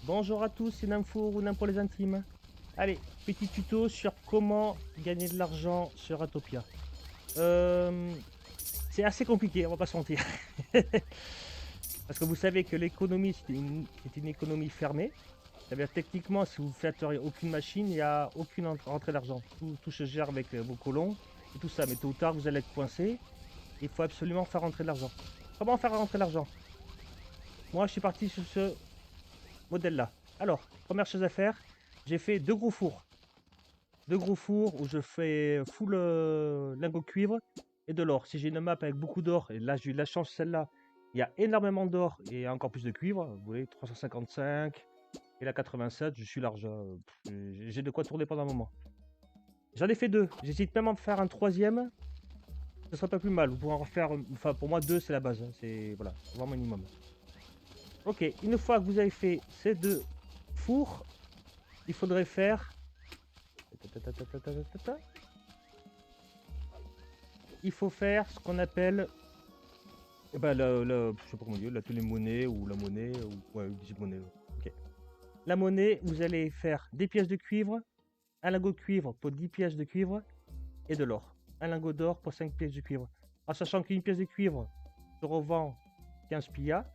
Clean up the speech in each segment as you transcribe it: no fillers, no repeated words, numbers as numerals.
Bonjour à tous, c'est Namfour ou Nam pour les intimes. Allez, petit tuto sur comment gagner de l'argent sur Atopia. C'est assez compliqué, on va pas se mentir. Parce que vous savez que l'économie, c'est une économie fermée. C'est-à-dire techniquement, si vous ne faites aucune machine, il n'y a aucune rentrée d'argent. Tout se gère avec vos colons et tout ça. Mais tôt ou tard, vous allez être coincé. Il faut absolument faire rentrer de l'argent. Comment faire rentrer l'argent? Moi, je suis parti sur ce modèle-là. Alors, première chose à faire, j'ai fait deux gros fours. Deux gros fours où je fais full lingot cuivre et de l'or. Si j'ai une map avec beaucoup d'or, et là j'ai eu de la chance celle-là, il y a énormément d'or et encore plus de cuivre. Vous voyez, 355 et la 87, je suis large. J'ai de quoi tourner pendant un moment. J'en ai fait deux. J'hésite même à en faire un troisième. Ce serait pas plus mal. Vous pourrez en refaire. Enfin, pour moi, deux, c'est la base, hein. C'est voilà, vraiment minimum. Ok, une fois que vous avez fait ces deux fours, il faudrait faire. Il faut faire ce qu'on appelle je sais pas comment dire, la télémonnaie ou la monnaie, ou ouais, monnaie. Ok. La monnaie, vous allez faire des pièces de cuivre, un lingot de cuivre pour 10 pièces de cuivre et de l'or. Un lingot d'or pour 5 pièces de cuivre. En sachant qu'une pièce de cuivre se revend 15 pillas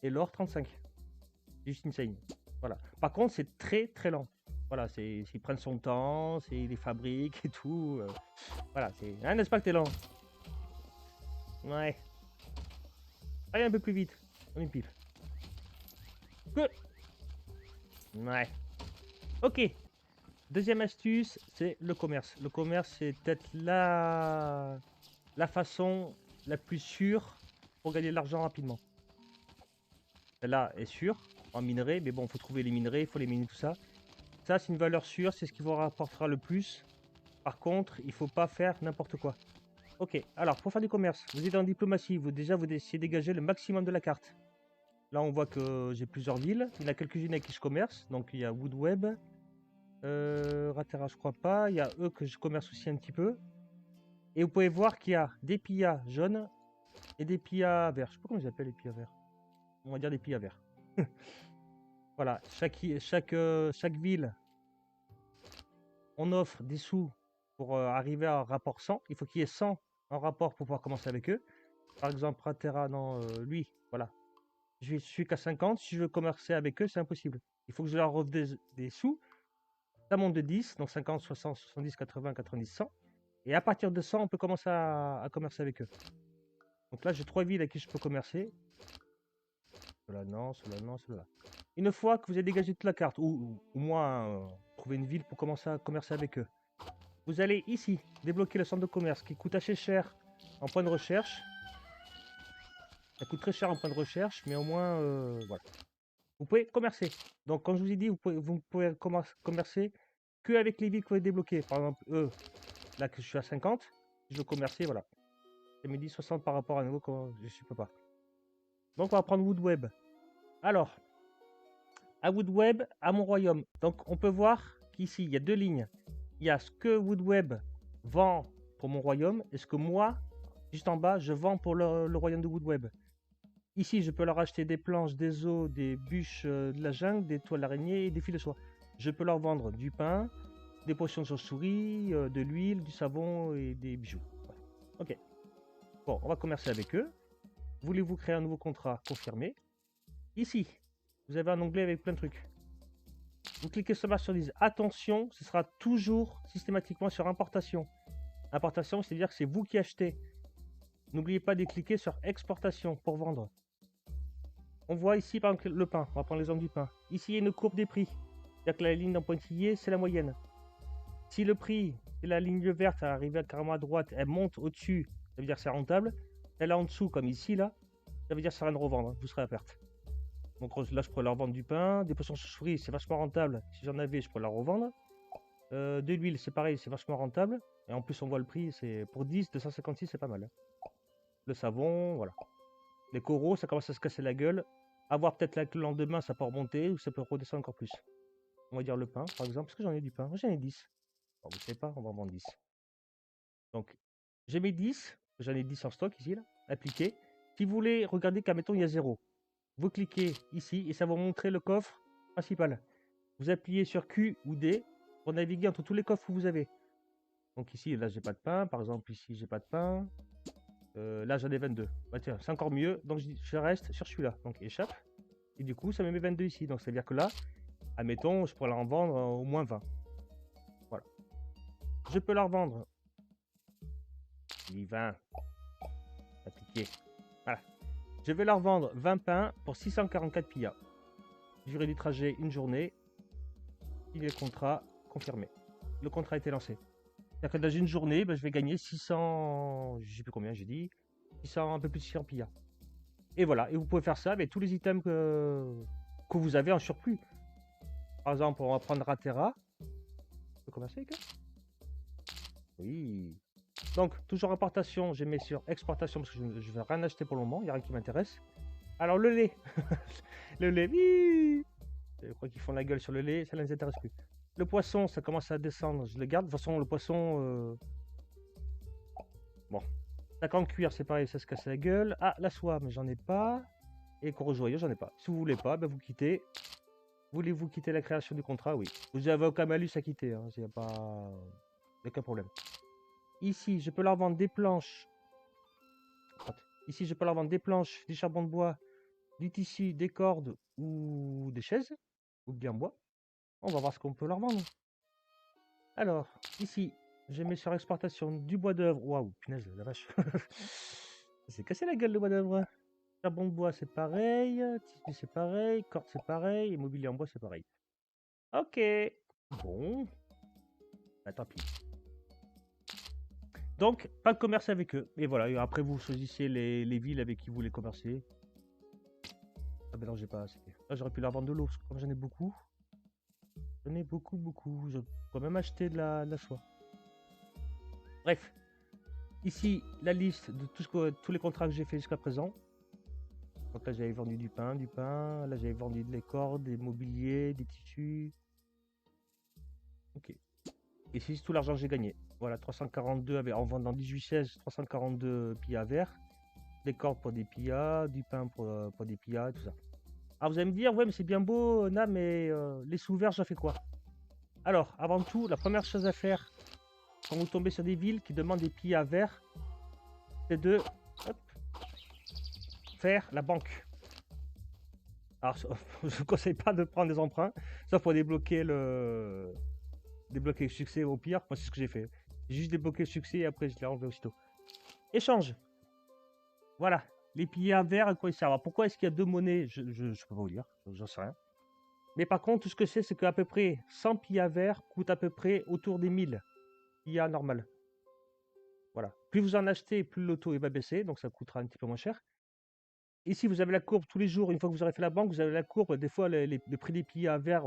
et l'or 35. C'est juste insane. Voilà. Par contre, c'est très très lent. Voilà, ils prennent son temps, c'est les fabriques et tout. Voilà, c'est. Hein, n'est-ce pas que t'es lent? Ouais. Allez un peu plus vite. On une pipe. Good. Ouais. Ok. Deuxième astuce, c'est le commerce. Le commerce, c'est peut-être la façon la plus sûre pour gagner de l'argent rapidement. Celle-là est sûre en minerai, mais bon, il faut trouver les minerais, il faut les miner, tout ça. Ça, c'est une valeur sûre, c'est ce qui vous rapportera le plus. Par contre, il ne faut pas faire n'importe quoi. Ok, alors pour faire du commerce, vous êtes en diplomatie, vous essayez de dégager le maximum de la carte. Là, on voit que j'ai plusieurs villes. Il y en a quelques-unes avec qui je commerce. Donc, il y a Woodweb, Ratera, je crois pas. Il y a eux que je commerce aussi un petit peu. Et vous pouvez voir qu'il y a des pillas jaunes et des pillas verts. Je sais pas comment ils appellent les pillas verts. On va dire des pillas verts. Voilà, chaque ville, on offre des sous pour arriver à un rapport 100. Il faut qu'il y ait 100 en rapport pour pouvoir commencer avec eux. Par exemple, Ratera, non, lui, voilà. Je suis qu'à 50. Si je veux commercer avec eux, c'est impossible. Il faut que je leur offre des sous. Ça monte de 10, donc 50, 60, 70, 80, 90, 100. Et à partir de 100, on peut commencer à commercer avec eux. Donc là, j'ai 3 villes avec qui je peux commercer. Cela non, cela non, cela. Une fois que vous avez dégagé toute la carte, ou au moins trouver une ville pour commencer à commercer avec eux, vous allez ici débloquer le centre de commerce qui coûte assez cher en point de recherche. Ça coûte très cher en point de recherche, mais au moins, voilà. Vous pouvez commercer. Donc, comme je vous ai dit, vous pouvez commercer que avec les villes que vous avez débloquées. Par exemple, eux, là que je suis à 50, je veux commercer, voilà. Ça me dit 60 par rapport à nouveau, je ne peux pas. Donc, on va prendre Woodweb. Alors, à Woodweb, à mon royaume. Donc, on peut voir qu'ici, il y a deux lignes. Il y a ce que Woodweb vend pour mon royaume et ce que moi, juste en bas, je vends pour le royaume de Woodweb. Ici, je peux leur acheter des planches, des os, des bûches de la jungle, des toiles d'araignée et des fils de soie. Je peux leur vendre du pain, des potions de chauve-souris, de l'huile, du savon et des bijoux. Voilà. Ok. Bon, on va commercer avec eux. Voulez-vous créer un nouveau contrat confirmé? Ici, vous avez un onglet avec plein de trucs. Vous cliquez sur marchandise. Attention, ce sera toujours systématiquement sur importation. Importation, c'est-à-dire que c'est vous qui achetez. N'oubliez pas de cliquer sur exportation pour vendre. On voit ici par exemple le pain. On va prendre l'exemple du pain. Ici, il y a une courbe des prix. C'est-à-dire que la ligne en pointillé, c'est la moyenne. Si le prix, c'est la ligne verte, elle arrive carrément à droite, elle monte au-dessus, ça veut dire que c'est rentable. Elle est en dessous, comme ici, là, ça veut dire que ça rien de revendre. Vous serez à perte. Donc là, je pourrais leur vendre du pain. Des potions de chauve-souris, c'est vachement rentable. Si j'en avais, je pourrais la revendre. De l'huile, c'est pareil, c'est vachement rentable. Et en plus, on voit le prix, c'est pour 10, 256, c'est pas mal. Le savon, voilà. Les coraux, ça commence à se casser la gueule. À voir peut-être que le lendemain, ça peut remonter ou ça peut redescendre encore plus. On va dire le pain, par exemple, parce que j'en ai du pain. J'en ai 10. Bon, vous savez pas, on va en vendre 10. Donc, j'ai mis 10. J'en ai 10 en stock ici, là, appliqué. Si vous voulez, regardez qu'à mettons, il y a 0. vous cliquez ici et ça va vous montrer le coffre principal. Vous appuyez sur Q ou D pour naviguer entre tous les coffres que vous avez. Donc ici, là, j'ai pas de pain. Par exemple, ici, j'ai pas de pain. Là, j'en ai 22. Bah tiens, c'est encore mieux. Donc je reste sur celui-là. Donc échappe. Et du coup, ça me met 22 ici. Donc ça veut dire que là, admettons, je pourrais la revendre au moins 20. Voilà. Je peux la revendre. Il 20. Appliqué. Voilà. Je vais la revendre 20 pains pour 644 PIA. Durée du trajet, une journée. Il est le contrat confirmé. Le contrat a été lancé. C'est-à-dire que dans une journée, ben, je vais gagner 600... Je sais plus combien j'ai dit. 600, un peu plus de 600 PIA. Et voilà. Et vous pouvez faire ça avec tous les items que vous avez en surplus. Par exemple, on va prendre Ratera. Je peux commencer avec eux? Oui. Donc, toujours importation, je mets sur exportation parce que je ne vais rien acheter pour le moment, il n'y a rien qui m'intéresse. Alors, le lait. Le lait, oui. Je crois qu'ils font la gueule sur le lait, ça ne les intéresse plus. Le poisson, ça commence à descendre, je le garde. De toute façon, le poisson... Bon. Sac en cuir, c'est pareil, ça se casse la gueule. Ah, la soie, mais j'en ai pas. Et courge joyeux, j'en ai pas. Si vous voulez pas, ben vous quittez. Voulez-vous quitter la création du contrat? Oui. Vous avez aucun malus à quitter, hein. Il n'y a pas... aucun problème. Ici, je peux leur vendre des planches. Ici, je peux leur vendre des planches, des charbons de bois, du tissu, des cordes ou des chaises, ou bien bois. On va voir ce qu'on peut leur vendre. Alors, ici, je mets sur exportation du bois d'œuvre. Waouh, punaise, la vache. C'est cassé la gueule le bois d'œuvre. Charbon de bois, c'est pareil. Tissu, c'est pareil. Corde, c'est pareil. Immobilier en bois, c'est pareil. Ok. Bon. Bah, tant pis. Donc, pas de commerce avec eux. Et voilà, et après vous choisissez les villes avec qui vous voulez commercer. Ah ben non, j'ai pas assez. Là, j'aurais pu leur vendre de l'eau, parce que comme j'en ai beaucoup. J'en ai beaucoup. Je pourrais même acheter de la soie. Bref. Ici, la liste de tous les contrats que j'ai fait jusqu'à présent. Donc là, j'avais vendu du pain. Là, j'avais vendu des cordes, des mobiliers, des tissus. Ok. Et c'est tout l'argent que j'ai gagné. Voilà, 342 en vendant 18-16, 342 pillas verts. Des cordes pour des pillas, du pain pour des pillas, tout ça. Alors vous allez me dire, ouais, mais c'est bien beau, Na, mais les sous-verts, j'en fais quoi? Alors, avant tout, la première chose à faire, quand vous tombez sur des villes qui demandent des pillas verts, c'est de faire la banque. Alors, je ne vous conseille pas de prendre des emprunts, sauf pour débloquer le succès au pire. Moi, c'est ce que j'ai fait. J'ai juste débloqué le succès et après, je l'ai enlevé aussitôt. Échange. Voilà. Les pillas verts, à quoi ils servent? Alors, pourquoi est-ce qu'il y a deux monnaies? Je ne peux pas vous dire, j'en sais rien. Mais par contre, tout ce que c'est qu'à peu près 100 pillas verts coûtent à peu près autour des 1000 pillas normales. Voilà. Plus vous en achetez, plus le taux va baisser, donc ça coûtera un petit peu moins cher. Ici, vous avez la courbe tous les jours. Une fois que vous aurez fait la banque, vous avez la courbe. Des fois, le prix des pillas verts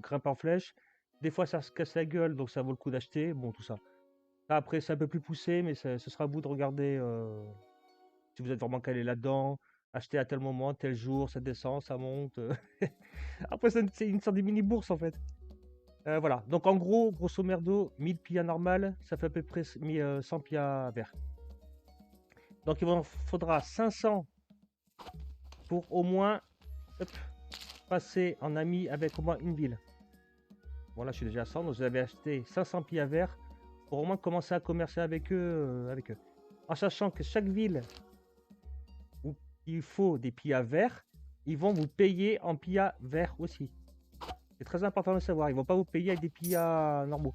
grimpe en flèche. Des fois, ça se casse la gueule, donc ça vaut le coup d'acheter. Bon, tout ça. Là, après, c'est un peu plus poussé, mais ce sera à vous de regarder si vous êtes vraiment calé là-dedans. Acheter à tel moment, tel jour, ça descend, ça monte. Après, c'est une sorte de mini-bourse, en fait. Voilà. Donc, en gros, grosso merdo, 1000 pillas normales, ça fait à peu près 100 pillas verts. Donc, il vous faudra 500 pour au moins passer en ami avec au moins une ville. Bon, là, je suis déjà à 100, donc vous avez acheté 500 pillas verts pour au moins commencer à commercer avec eux. En sachant que chaque ville où il faut des pillas verts, ils vont vous payer en pillas verts aussi. C'est très important de le savoir. Ils ne vont pas vous payer avec des pillas normaux.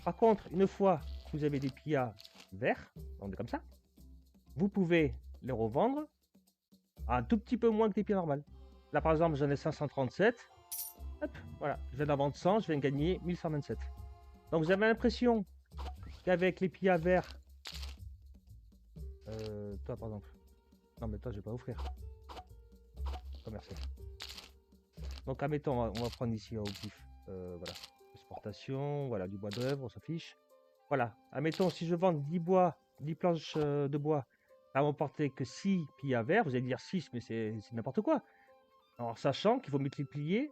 Par contre, une fois que vous avez des pillas verts, on est comme ça, vous pouvez les revendre à un tout petit peu moins que des pillas normales. Là, par exemple, j'en ai 537. Hop, voilà, je viens d'en vendre 100, je viens de gagner 1127. Donc vous avez l'impression qu'avec les pillas verts, toi par exemple, non mais toi je vais pas offrir. Commercial. Donc admettons, on va prendre ici au pif, voilà, exportation, voilà, du bois d'œuvre, on s'affiche. Voilà, admettons si je vends 10 planches de bois, ça va m'apporter que 6 pillas verts, vous allez dire 6, mais c'est n'importe quoi. Alors sachant qu'il faut multiplier,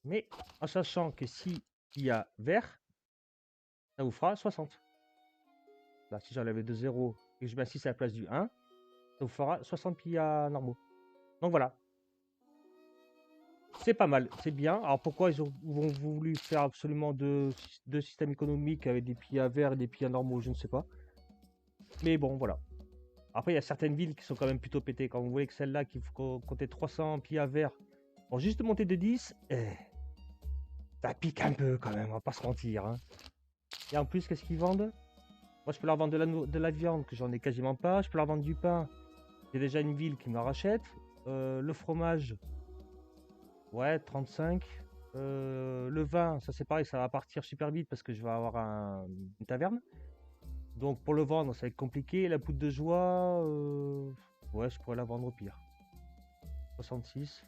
mais en sachant que 6 pillas verts, ça vous fera 60. Là, si j'enlève 2 0 et que je mets 6 à la place du 1, Ça vous fera 60 PIA normaux. Donc voilà. C'est pas mal, c'est bien. Alors pourquoi ils ont voulu faire absolument deux systèmes économiques avec des PIA verts et des PIA normaux, je ne sais pas. Mais bon, voilà. Après, il y a certaines villes qui sont quand même plutôt pétées. Quand vous voyez que celle-là qui faut compter 300 PIA verts pour juste monter de 10, ça pique un peu quand même, on va pas se mentir. Hein. Et en plus, qu'est-ce qu'ils vendent? Moi, je peux leur vendre de la viande, que j'en ai quasiment pas. Je peux leur vendre du pain. J'ai déjà une ville qui me rachète. Le fromage, ouais, 35. Le vin, ça c'est pareil, ça va partir super vite parce que je vais avoir une taverne. Donc pour le vendre, ça va être compliqué. La poudre de joie, ouais, je pourrais la vendre au pire. 66.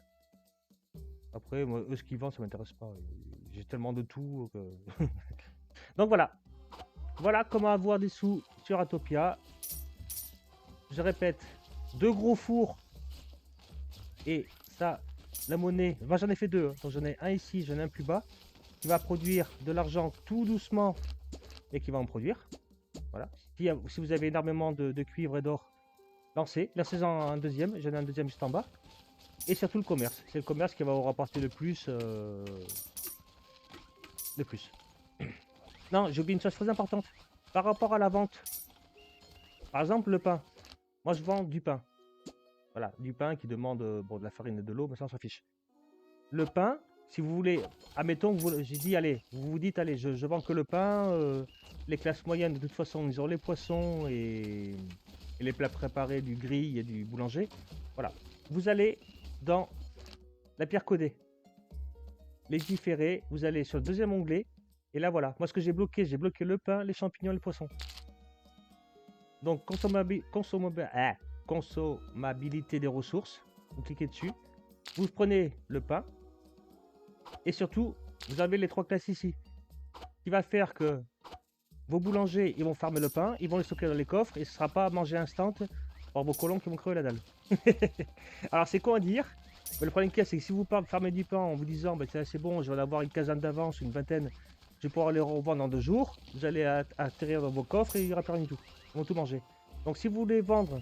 Après, moi, eux, ce qu'ils vendent, ça m'intéresse pas. J'ai tellement de tout que... Donc voilà. Voilà comment avoir des sous sur Atopia. Je répète, 2 gros fours. Et ça, la monnaie, moi j'en ai fait 2. Hein. Donc j'en ai un ici, j'en ai un plus bas. Qui va produire de l'argent tout doucement. Et qui va en produire. Voilà. Si vous avez énormément de cuivre et d'or, lancez-en un deuxième. J'en ai un deuxième juste en bas. Et surtout le commerce. C'est le commerce qui va vous rapporter le plus. Non, j'ai oublié une chose très importante. Par rapport à la vente. Par exemple, le pain. Moi, je vends du pain. Voilà, du pain qui demande bon, de la farine et de l'eau, mais ça, on s'en fiche. Le pain, si vous voulez, admettons, j'ai dit, allez, vous vous dites, allez, je vends que le pain. Les classes moyennes, de toute façon, ils ont les poissons et les plats préparés du grill et du boulanger. Voilà. Vous allez dans la pierre codée. Légiférer, vous allez sur le deuxième onglet. Et là, voilà. Moi, ce que j'ai bloqué le pain, les champignons et le poisson. Donc, consommabilité des ressources. Vous cliquez dessus. Vous prenez le pain. Et surtout, vous avez les 3 classes ici. Ce qui va faire que vos boulangers, ils vont farmer le pain. Ils vont le stocker dans les coffres. Et ce ne sera pas à manger instant par vos colons qui vont crever la dalle. Alors, c'est quoi à dire? Mais le problème qu'il y a, c'est que si vous farmez du pain en vous disant, bah, c'est bon, je vais en avoir une quinzaine d'avance, une vingtaine, je vais pouvoir les revendre en 2 jours, vous allez atterrir dans vos coffres et il n'y aura plus rien du tout. Ils vont tout manger. Donc si vous voulez vendre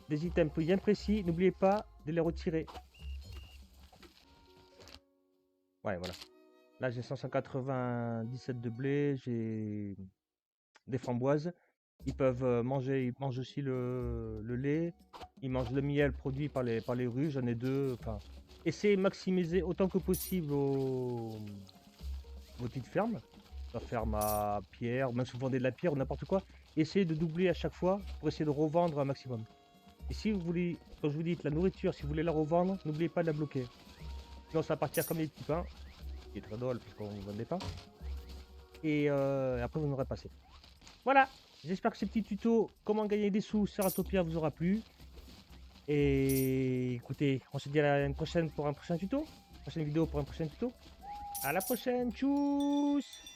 des items bien précis, n'oubliez pas de les retirer. Ouais, voilà. Là, j'ai 597 de blé, j'ai des framboises. Ils peuvent manger, ils mangent aussi le lait. Ils mangent le miel produit par les rues. J'en ai 2. Enfin, essayez de maximiser autant que possible vos petites fermes. La ferme à pierre, même si vous vendez de la pierre ou n'importe quoi. Essayez de doubler à chaque fois pour essayer de revendre un maximum. Et si vous voulez, quand je vous dis la nourriture, si vous voulez la revendre, n'oubliez pas de la bloquer. Sinon, ça va partir comme des petits pains. Qui est très drôle parce qu'on vend des pains. Et après, vous n'aurez pas assez. Voilà. J'espère que ces petits tutos, comment gagner des sous sur Atopia, vous aura plu. Et écoutez, on se dit à la prochaine pour un prochain tuto. Prochaine vidéo pour un prochain tuto. À la prochaine. Tchuss.